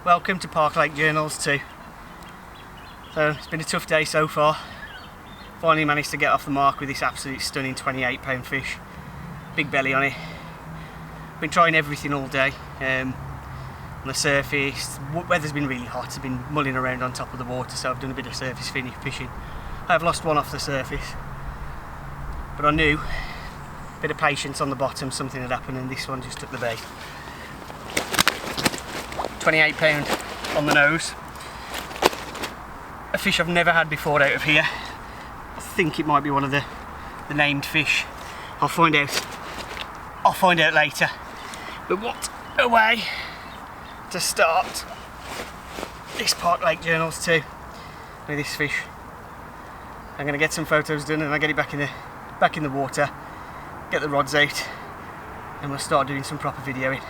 Welcome to Park Lake Journals 2. So it's been a tough day so far. Finally managed to get off the mark with this absolute stunning 28-pound fish. Big belly on it. Been trying everything all day. On the surface, weather's been really hot. I've been mulling around on top of the water, so I've done a bit of surface fishing. I've lost one off the surface, but I knew, a bit of patience on the bottom, something had happened, and this one just took the bait. 28-pound on the nose. A fish I've never had before out of here. I think it might be one of the named fish. I'll find out later. But what a way to start this Park Lake Journals 2 with this fish. I'm going to get some photos done and I'll get it back in the water, get the rods out, and we'll start doing some proper videoing.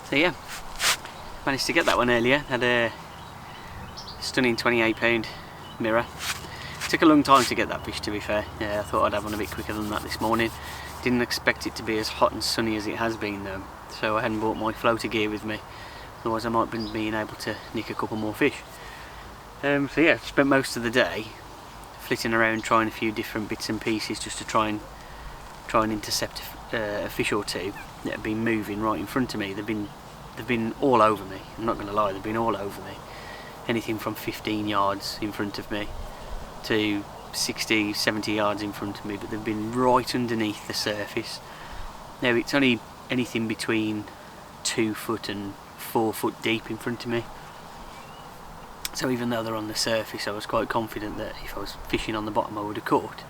So yeah, managed to get that one earlier. Had a stunning 28-pound mirror. It took a long time to get that fish, to be fair. Yeah, I thought I'd have one a bit quicker than that this morning. Didn't expect it to be as hot and sunny as it has been though, so I hadn't brought my floater gear with me, otherwise I might have been being able to nick a couple more fish. So yeah, spent most of the day flitting around trying a few different bits and pieces just to try and intercept a fish or two that have been moving right in front of me. They've been all over me, I'm not going to lie, they've been all over me. Anything from 15 yards in front of me to 60, 70 yards in front of me, but they've been right underneath the surface. Now it's only anything between 2 foot and 4 foot deep in front of me, so even though they're on the surface I was quite confident that if I was fishing on the bottom I would have caught.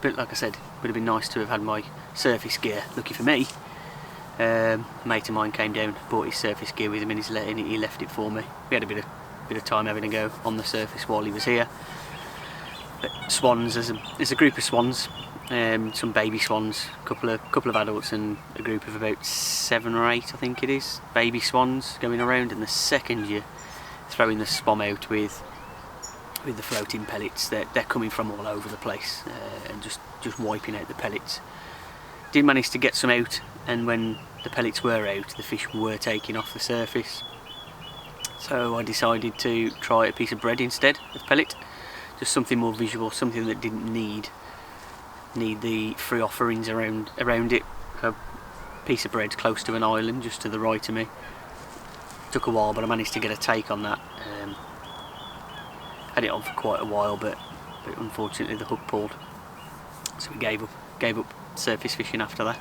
But like I said, it would have been nice to have had my surface gear. Lucky for me, a mate of mine came down, brought his surface gear with him, and he left it for me. We had a bit of time having a go on the surface while he was here. But swans, there's a group of swans some baby swans, a couple of adults and a group of about 7 or 8, I think it is, baby swans going around. And the second you throw in the spom out with the floating pellets, they're coming from all over the place and just wiping out the pellets. Did manage to get some out, and when the pellets were out, the fish were taking off the surface. So I decided to try a piece of bread instead of pellet, just something more visual, something that didn't need the free offerings around it. A piece of bread close to an island just to the right of me. Took a while, but I managed to get a take on that. Had it on for quite a while, but unfortunately the hook pulled, so we gave up surface fishing after that.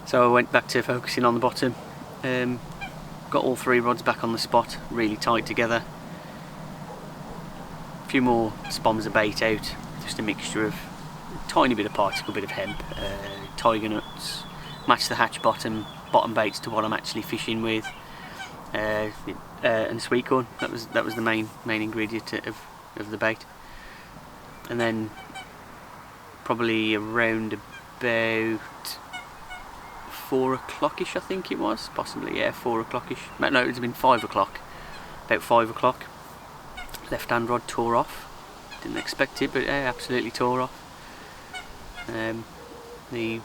So I went back to focusing on the bottom. Got all 3 rods back on the spot, really tight together. A few more spoms of bait out, just a mixture of a tiny bit of particle, bit of hemp, tiger nuts, match the hatch bottom baits to what I'm actually fishing with, and sweet corn. That was the main ingredient of the bait. And then probably around about 4 o'clock-ish, I think it was, possibly, yeah, 4 o'clock-ish. No, it would have been 5 o'clock. About 5 o'clock, left-hand rod tore off. Didn't expect it, but yeah, absolutely tore off. The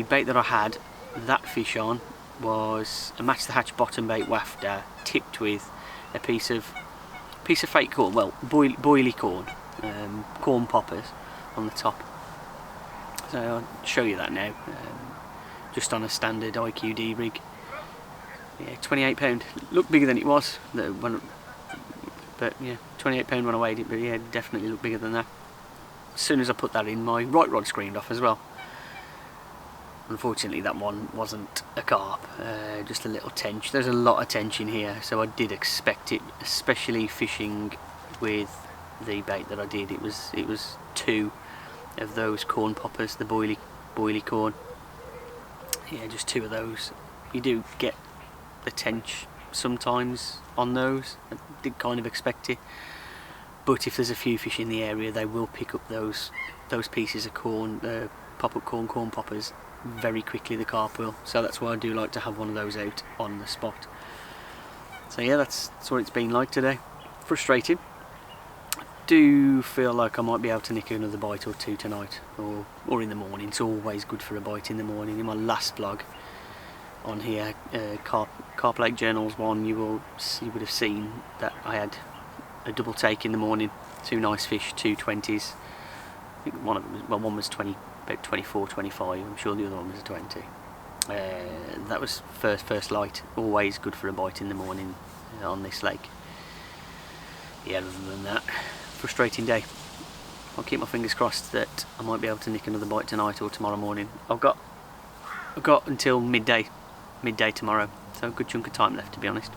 bait that I had that fish on was a match the hatch bottom bait wafter, tipped with a piece of fake corn, well, boilie corn, corn poppers on the top. So I'll show you that now. Just on a standard IQD rig. Yeah, £28. Looked bigger than it was, but yeah, £28 when I weighed it, but yeah, definitely looked bigger than that. As soon as I put that in, my right rod screamed off as well. Unfortunately that one wasn't a carp, just a little tench. There's a lot of tension here, so I did expect it, especially fishing with the bait that I did. It was 2 of those corn poppers, the boilie corn. Yeah, just 2 of those. You do get the tench sometimes on those. I did kind of expect it, but if there's a few fish in the area, they will pick up those pieces of corn, pop-up corn poppers very quickly, the carp will. So that's why I do like to have one of those out on the spot. So yeah, that's what it's been like today. Frustrating. Do feel like I might be able to nick another bite or 2 tonight, or in the morning. It's always good for a bite in the morning. In my last vlog on here, Carp Lake Journals 1, you would have seen that I had a double take in the morning. 2 nice fish, 2 20s. I think one was 20, about 24, 25. I'm sure the other one was a 20. That was first light. Always good for a bite in the morning on this lake. Yeah, other than that, frustrating day. I'll keep my fingers crossed that I might be able to nick another bite tonight or tomorrow morning. I've got until midday tomorrow, so a good chunk of time left, to be honest.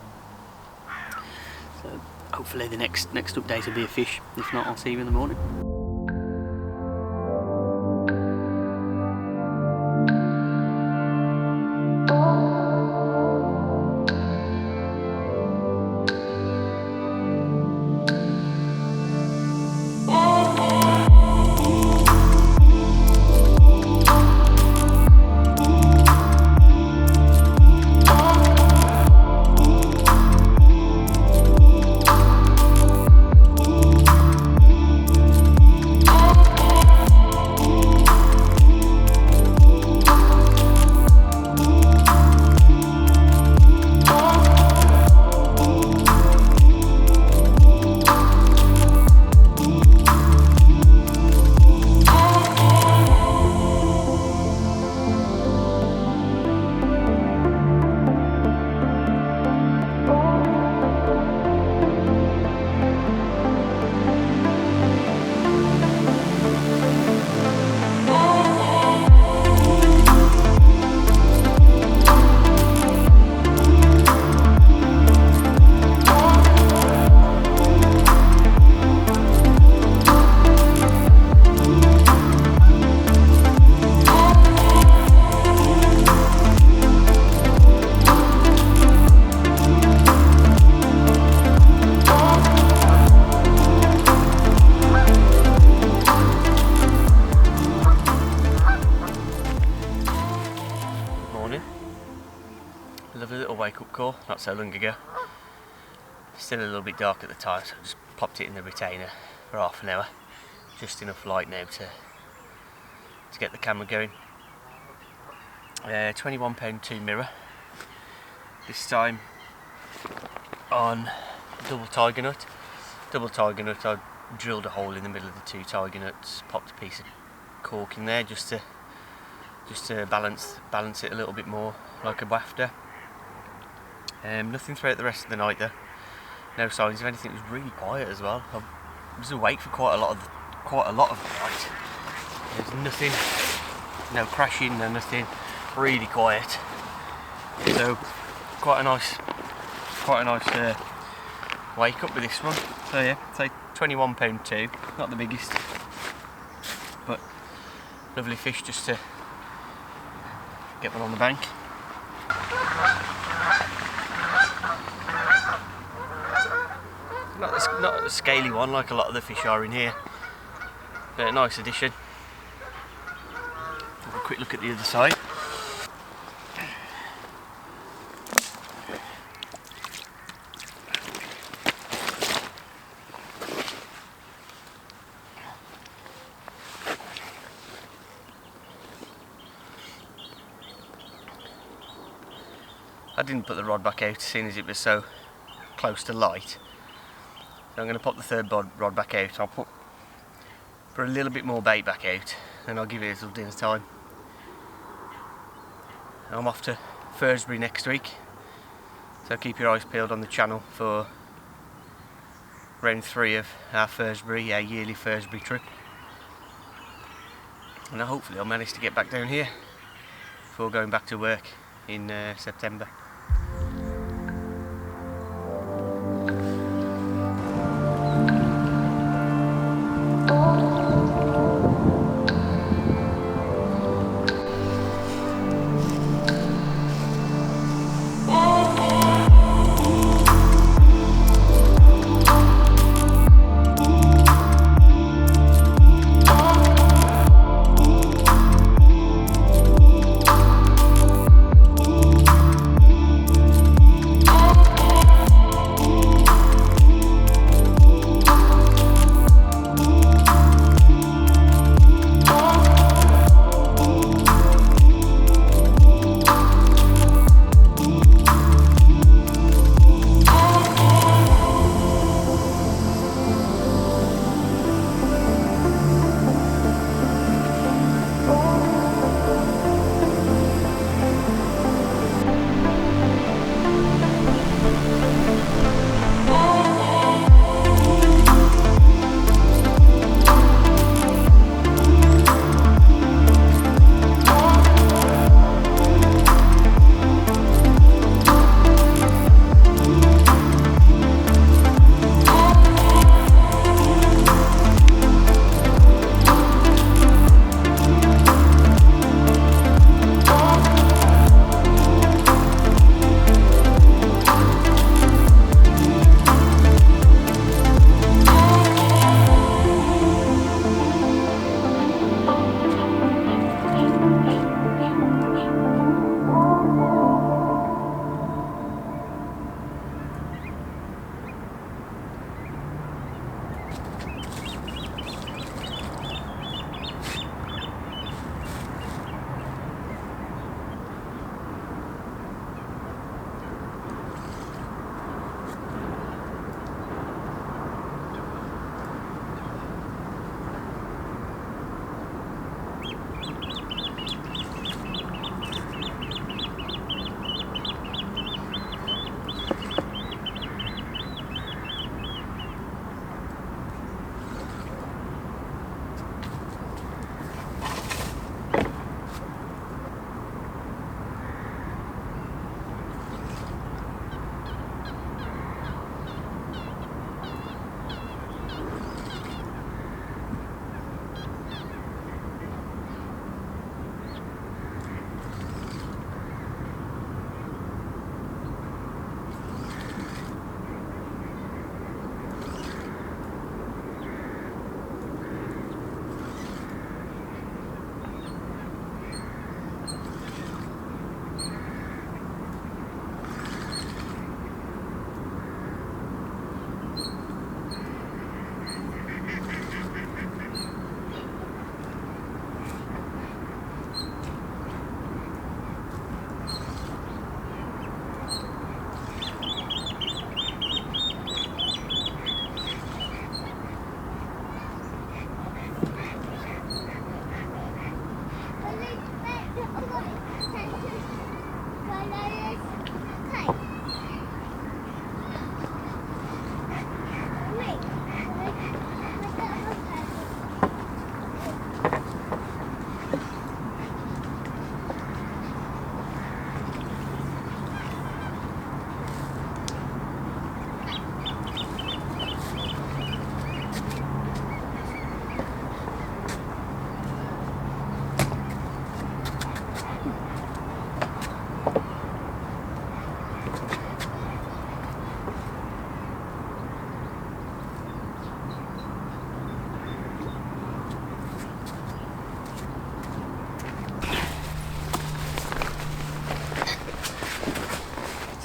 So hopefully the next update will be a fish. If not, I'll see you in the morning. wake up call not so long ago. Still a little bit dark at the time, so I just popped it in the retainer for half an hour. Just enough light now to get the camera going. £21 2 mirror. This time on double tiger nut. Double tiger nut, I drilled a hole in the middle of the 2 tiger nuts, popped a piece of cork in there just to balance it a little bit more like a wafter. Nothing throughout the rest of the night though. No signs of anything. It was really quiet as well. I was awake for quite a lot of the night. There's nothing, no crashing, no nothing. Really quiet. So quite a nice wake up with this one. So yeah, say £21 2, not the biggest, but lovely fish just to get one on the bank. Not a scaly one like a lot of the fish are in here, but a nice addition. Have a quick look at the other side. I didn't put the rod back out seeing as it was so close to light. So I'm going to pop the third rod back out. I'll put a little bit more bait back out and I'll give it until dinner time. I'm off to Furzebray next week, so keep your eyes peeled on the channel for round 3 of our yearly Furzebray trip. And hopefully I'll manage to get back down here before going back to work in September.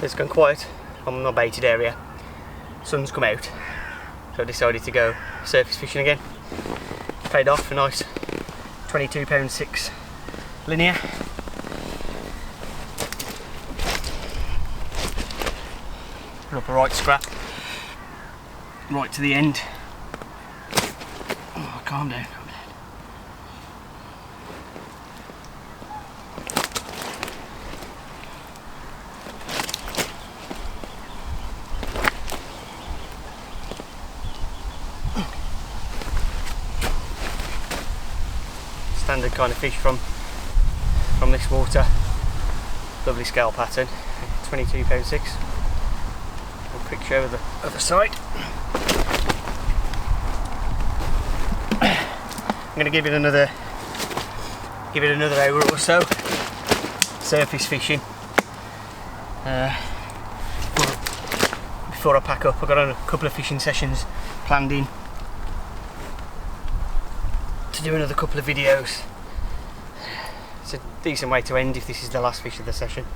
So it's gone quiet on my baited area. Sun's come out, so I decided to go surface fishing again. Paid off a nice £22.6 linear. Put up a right scrap, right to the end. Oh, calm down. Standard kind of fish from this water. Lovely scale pattern. £22.6. A quick show of the other side. I'm going to give it another hour or so. Surface fishing. Before I pack up, I've got a couple of fishing sessions planned in to do another couple of videos. It's a decent way to end if this is the last fish of the session.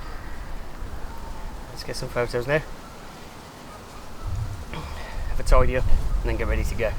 Let's get some photos now. Have a tidy up and then get ready to go.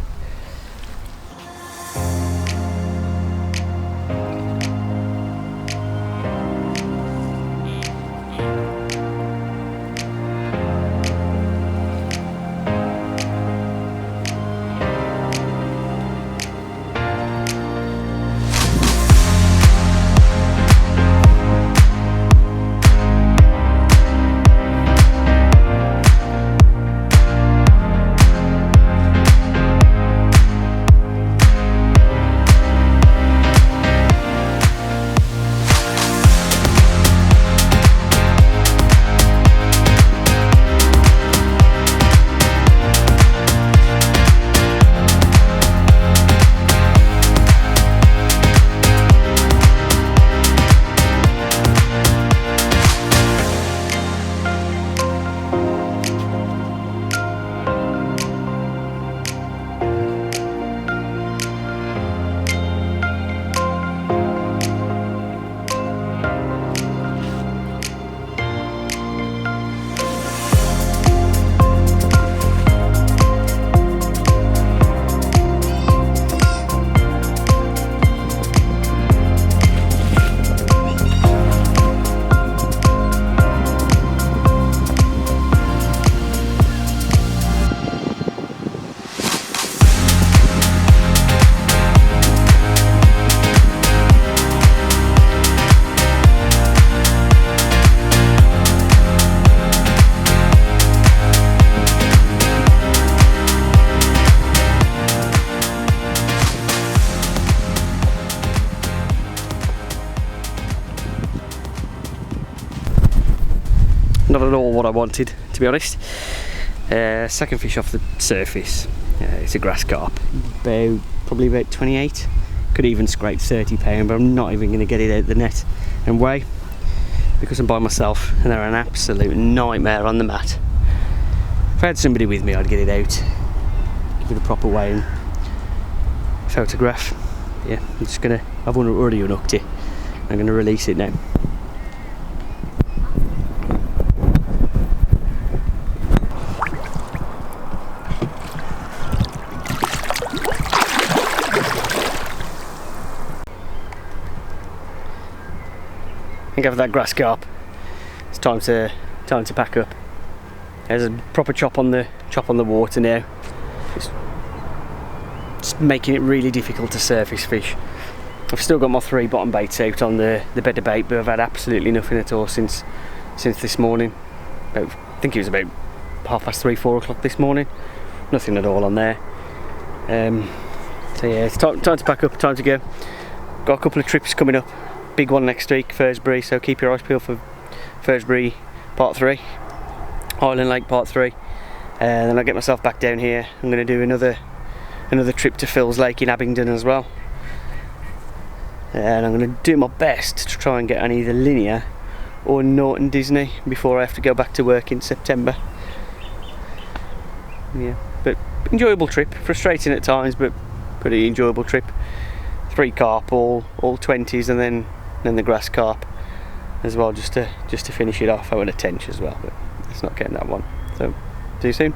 Not at all what I wanted, to be honest. Second fish off the surface. It's a grass carp, probably about 28. Could even scrape 30 pound, but I'm not even going to get it out the net and weigh because I'm by myself and they're an absolute nightmare on the mat. If I had somebody with me, I'd get it out, give it a proper weigh and photograph. Yeah, I've already unhooked it. I'm going to release it now. I think of that grass carp, it's time to pack up. There's a proper chop on the water now. It's making it really difficult to surface fish. I've still got my 3 bottom baits out on the bed of bait, but I've had absolutely nothing at all since since this morning. I think it was about 3:30, 4 o'clock this morning. Nothing at all on there. So yeah, it's time to pack up, time to go. Got a couple of trips coming up. Big one next week, Furzebray, so keep your eyes peeled for Furzebray Part 3, Island Lake Part 3. And then I'll get myself back down here. I'm going to do another trip to Phil's Lake in Abingdon as well. And I'm going to do my best to try and get on either Linear or Norton Disney before I have to go back to work in September. Yeah, but enjoyable trip, frustrating at times, but pretty enjoyable trip. 3 carp, all 20s, and then the grass carp as well, just to finish it off. I want a tench as well, but let's not get that one. So see you soon.